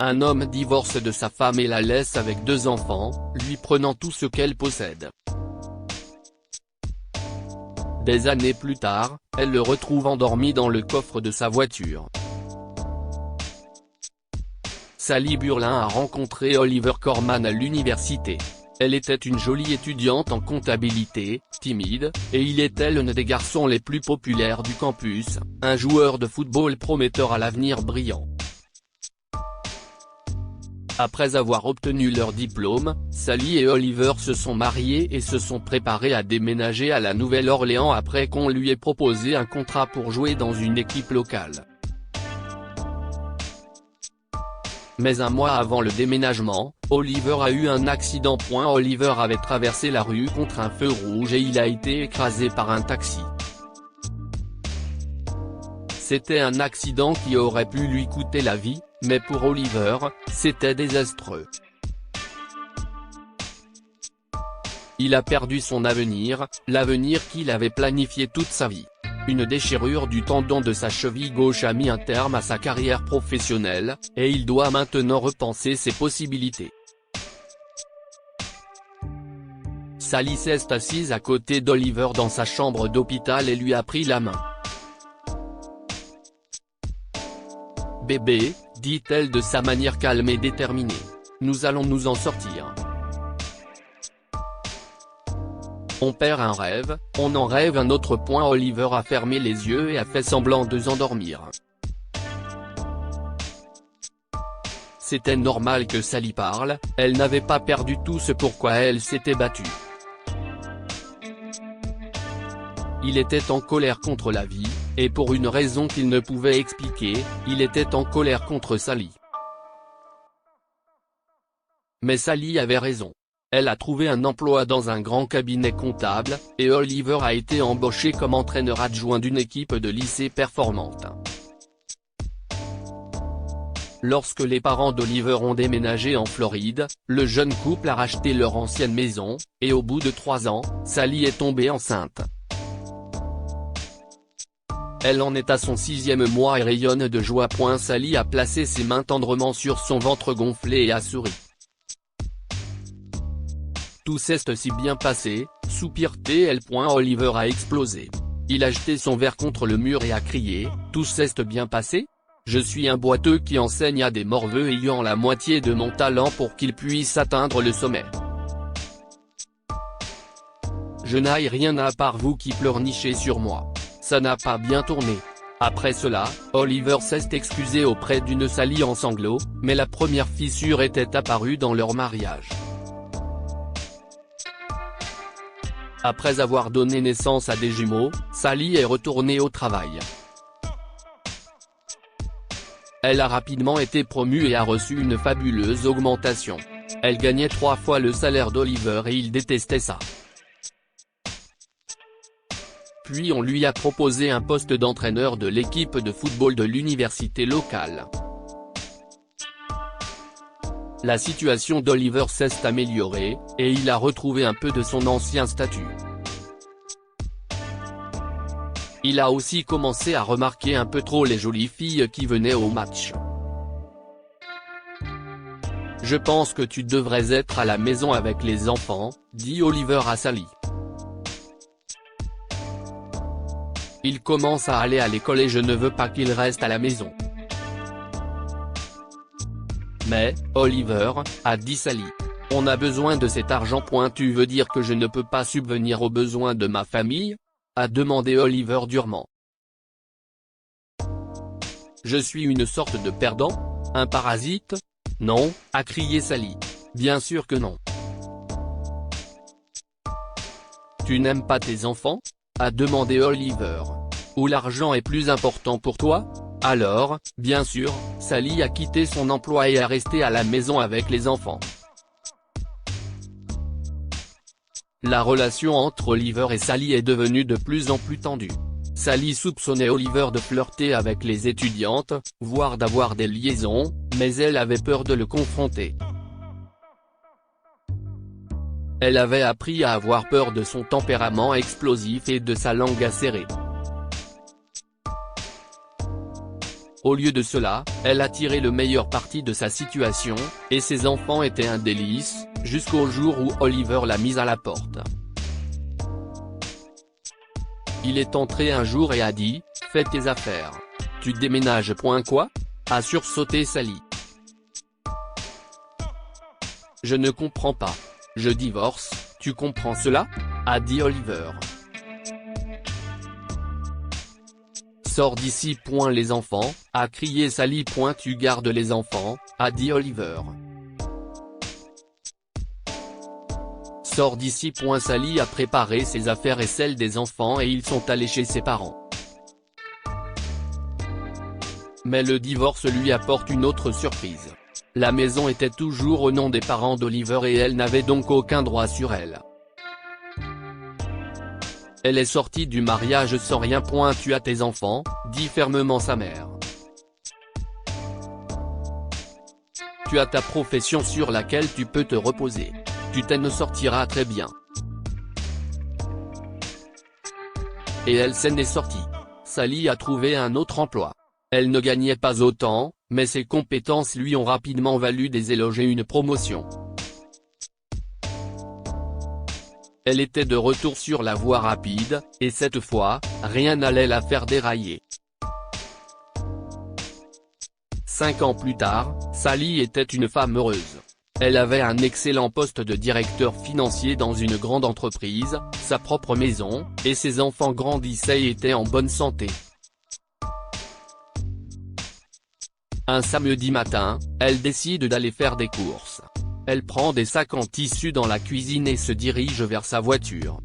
Un homme divorce de sa femme et la laisse avec 2 enfants, lui prenant tout ce qu'elle possède. Des années plus tard, elle le retrouve endormi dans le coffre de sa voiture. Sally Burlin a rencontré Oliver Corman à l'université. Elle était une jolie étudiante en comptabilité, timide, et il était l'un des garçons les plus populaires du campus, un joueur de football prometteur à l'avenir brillant. Après avoir obtenu leur diplôme, Sally et Oliver se sont mariés et se sont préparés à déménager à la Nouvelle-Orléans après qu'on lui ait proposé un contrat pour jouer dans une équipe locale. Mais un mois avant le déménagement, Oliver a eu un accident. Oliver avait traversé la rue contre un feu rouge et il a été écrasé par un taxi. C'était un accident qui aurait pu lui coûter la vie, mais pour Oliver, c'était désastreux. Il a perdu son avenir, l'avenir qu'il avait planifié toute sa vie. Une déchirure du tendon de sa cheville gauche a mis un terme à sa carrière professionnelle, et il doit maintenant repenser ses possibilités. Sally s'est assise à côté d'Oliver dans sa chambre d'hôpital et lui a pris la main. « Bébé », dit-elle de sa manière calme et déterminée, « nous allons nous en sortir. On perd un rêve, on en rêve un autre. » Oliver a fermé les yeux et a fait semblant de s'endormir. C'était normal que Sally parle, elle n'avait pas perdu tout ce pourquoi elle s'était battue. Il était en colère contre la vie, et pour une raison qu'il ne pouvait expliquer, il était en colère contre Sally. Mais Sally avait raison. Elle a trouvé un emploi dans un grand cabinet comptable, et Oliver a été embauché comme entraîneur adjoint d'une équipe de lycée performante. Lorsque les parents d'Oliver ont déménagé en Floride, le jeune couple a racheté leur ancienne maison, et au bout de 3 ans, Sally est tombée enceinte. Elle en est à son 6e mois et rayonne de joie. Sally a placé ses mains tendrement sur son ventre gonflé et a souri. Tout s'est si bien passé, soupire-t-elle. Oliver a explosé. Il a jeté son verre contre le mur et a crié, « Tout s'est bien passé ? Je suis un boiteux qui enseigne à des morveux ayant la moitié de mon talent pour qu'ils puissent atteindre le sommet. Je n'ai rien à part vous qui pleurnichez sur moi. Ça n'a pas bien tourné. » Après cela, Oliver s'est excusé auprès d'une Sally en sanglots, mais la première fissure était apparue dans leur mariage. Après avoir donné naissance à des jumeaux, Sally est retournée au travail. Elle a rapidement été promue et a reçu une fabuleuse augmentation. Elle gagnait 3 fois le salaire d'Oliver et il détestait ça. Puis on lui a proposé un poste d'entraîneur de l'équipe de football de l'université locale. La situation d'Oliver s'est améliorée, et il a retrouvé un peu de son ancien statut. Il a aussi commencé à remarquer un peu trop les jolies filles qui venaient au match. « Je pense que tu devrais être à la maison avec les enfants, » dit Oliver à Sally. « Il commence à aller à l'école et je ne veux pas qu'il reste à la maison. » « Mais, Oliver, » a dit Sally, « on a besoin de cet argent. Tu veux dire que je ne peux pas subvenir aux besoins de ma famille ?» a demandé Oliver durement. « Je suis une sorte de perdant ? Un parasite ? Non » a crié Sally. « Bien sûr que non. »« Tu n'aimes pas tes enfants ? » a demandé Oliver. « Ou l'argent est plus important pour toi ? » Alors, bien sûr, Sally a quitté son emploi et est restée à la maison avec les enfants. La relation entre Oliver et Sally est devenue de plus en plus tendue. Sally soupçonnait Oliver de flirter avec les étudiantes, voire d'avoir des liaisons, mais elle avait peur de le confronter. Elle avait appris à avoir peur de son tempérament explosif et de sa langue acérée. Au lieu de cela, elle a tiré le meilleur parti de sa situation, et ses enfants étaient un délice, jusqu'au jour où Oliver l'a mise à la porte. Il est entré un jour et a dit « Fais tes affaires. Tu déménages. Quoi ?» a sursauté Sally. « Je ne comprends pas. Je divorce, tu comprends cela ?» a dit Oliver. « Sors d'ici. Les enfants » a crié Sally. « Tu gardes les enfants » a dit Oliver. « Sors d'ici. » Sally a préparé ses affaires et celles des enfants et ils sont allés chez ses parents. Mais le divorce lui apporte une autre surprise. La maison était toujours au nom des parents d'Oliver et elle n'avait donc aucun droit sur elle. Elle est sortie du mariage sans rien. Tu as tes enfants, dit fermement sa mère. Tu as ta profession sur laquelle tu peux te reposer. Tu t'en sortiras très bien. Et elle s'en est sortie. Sally a trouvé un autre emploi. Elle ne gagnait pas autant, mais ses compétences lui ont rapidement valu des éloges et une promotion. Elle était de retour sur la voie rapide, et cette fois, rien n'allait la faire dérailler. 5 ans plus tard, Sally était une femme heureuse. Elle avait un excellent poste de directeur financier dans une grande entreprise, sa propre maison, et ses enfants grandissaient et étaient en bonne santé. Un samedi matin, elle décide d'aller faire des courses. Elle prend des sacs en tissu dans la cuisine et se dirige vers sa voiture.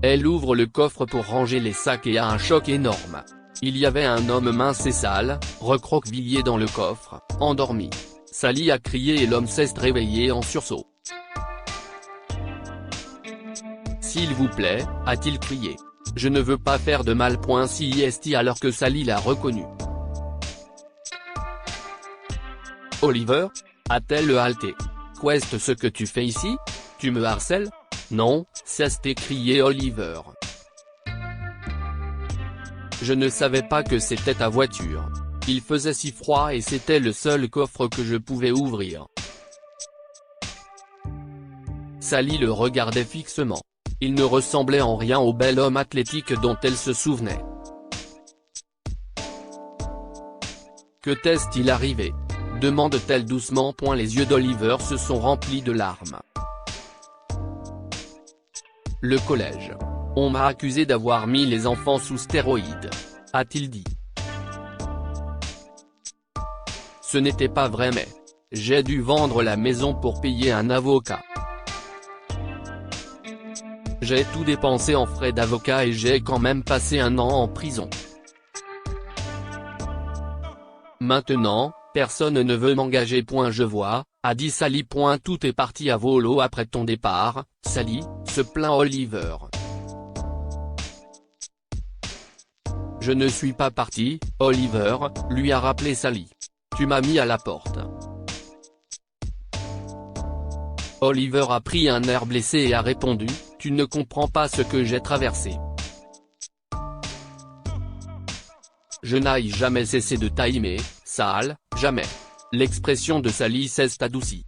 Elle ouvre le coffre pour ranger les sacs et a un choc énorme. Il y avait un homme mince et sale, recroquevillé dans le coffre, endormi. Sally a crié et l'homme s'est réveillé en sursaut. « S'il vous plaît » a-t-il crié. « Je ne veux pas faire de mal. » alors que Sally l'a reconnu. « Oliver » a-t-elle halté. « Qu'est-ce ce que tu fais ici? Tu me harcèles ?» « Non, s'est écrié Oliver. Je ne savais pas que c'était ta voiture. Il faisait si froid et c'était le seul coffre que je pouvais ouvrir. » Sally le regardait fixement. Il ne ressemblait en rien au bel homme athlétique dont elle se souvenait. « Que t'est-il arrivé ?» demande-t-elle doucement. Les yeux d'Oliver se sont remplis de larmes. « Le collège. On m'a accusé d'avoir mis les enfants sous stéroïdes. » a-t-il dit. « Ce n'était pas vrai mais j'ai dû vendre la maison pour payer un avocat. J'ai tout dépensé en frais d'avocat et j'ai quand même passé 1 an en prison. Maintenant, personne ne veut m'engager. Je vois, » a dit Sally. « Tout est parti à volo après ton départ, Sally » se plaint Oliver. « Je ne suis pas parti, Oliver » lui a rappelé Sally. « Tu m'as mis à la porte. » Oliver a pris un air blessé et a répondu « Tu ne comprends pas ce que j'ai traversé. Je n'ai jamais cessé de t'aimer, Sal, jamais. » L'expression de Sally s'est adoucie.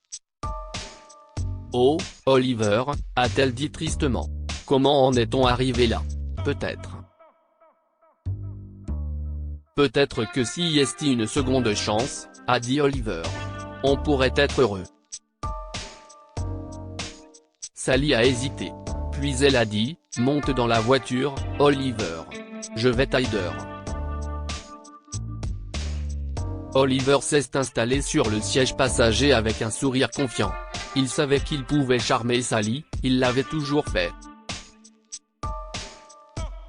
« Oh, Oliver » a-t-elle dit tristement. « Comment en est-on arrivé là? Peut-être. Peut-être que si est une seconde chance, » a dit Oliver. « On pourrait être heureux. » Sally a hésité. Puis elle a dit « Monte dans la voiture, Oliver. Je vais t'aider. » Oliver s'est installé sur le siège passager avec un sourire confiant. Il savait qu'il pouvait charmer Sally, il l'avait toujours fait.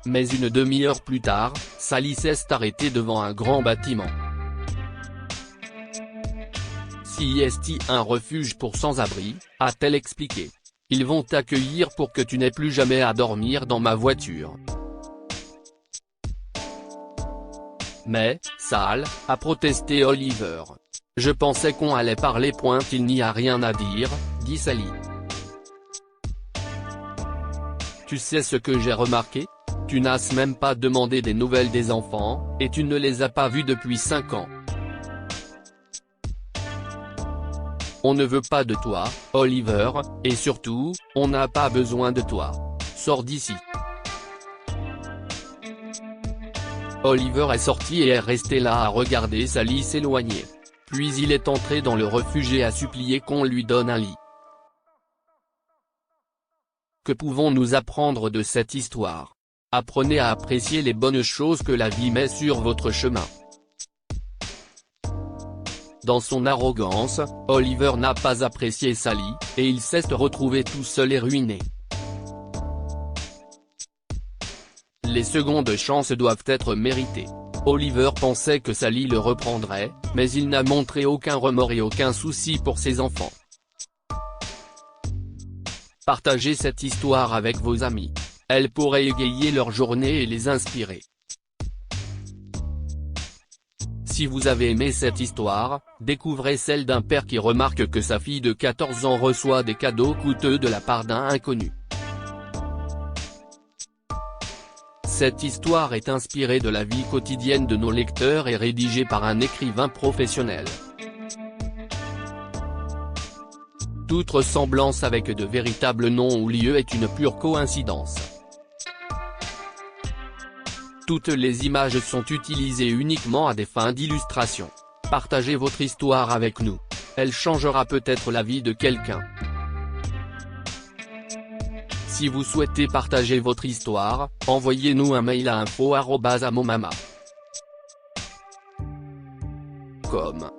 Mais une demi-heure plus tard, Sally s'est arrêtée devant un grand bâtiment. « Si est un refuge pour sans-abri » a-t-elle expliqué. « Ils vont t'accueillir pour que tu n'aies plus jamais à dormir dans ma voiture. » Mais, Sal, a protesté Oliver. « Je pensais qu'on allait parler. Il n'y a rien à dire, » dit Sally. « Tu sais ce que j'ai remarqué ? Tu n'as même pas demandé des nouvelles des enfants, et tu ne les as pas vus depuis 5 ans. On ne veut pas de toi, Oliver, et surtout, on n'a pas besoin de toi. Sors d'ici. Oliver est sorti et est resté là à regarder Sally s'éloigner. Puis il est entré dans le refuge et a supplié qu'on lui donne un lit. Que pouvons-nous apprendre de cette histoire? Apprenez à apprécier les bonnes choses que la vie met sur votre chemin. Dans son arrogance, Oliver n'a pas apprécié Sally, et il s'est retrouvé tout seul et ruiné. Les secondes chances doivent être méritées. Oliver pensait que Sally le reprendrait, mais il n'a montré aucun remords et aucun souci pour ses enfants. Partagez cette histoire avec vos amis. Elle pourrait égayer leur journée et les inspirer. Si vous avez aimé cette histoire, découvrez celle d'un père qui remarque que sa fille de 14 ans reçoit des cadeaux coûteux de la part d'un inconnu. Cette histoire est inspirée de la vie quotidienne de nos lecteurs et rédigée par un écrivain professionnel. Toute ressemblance avec de véritables noms ou lieux est une pure coïncidence. Toutes les images sont utilisées uniquement à des fins d'illustration. Partagez votre histoire avec nous. Elle changera peut-être la vie de quelqu'un. Si vous souhaitez partager votre histoire, envoyez-nous un mail à info@amomama.com.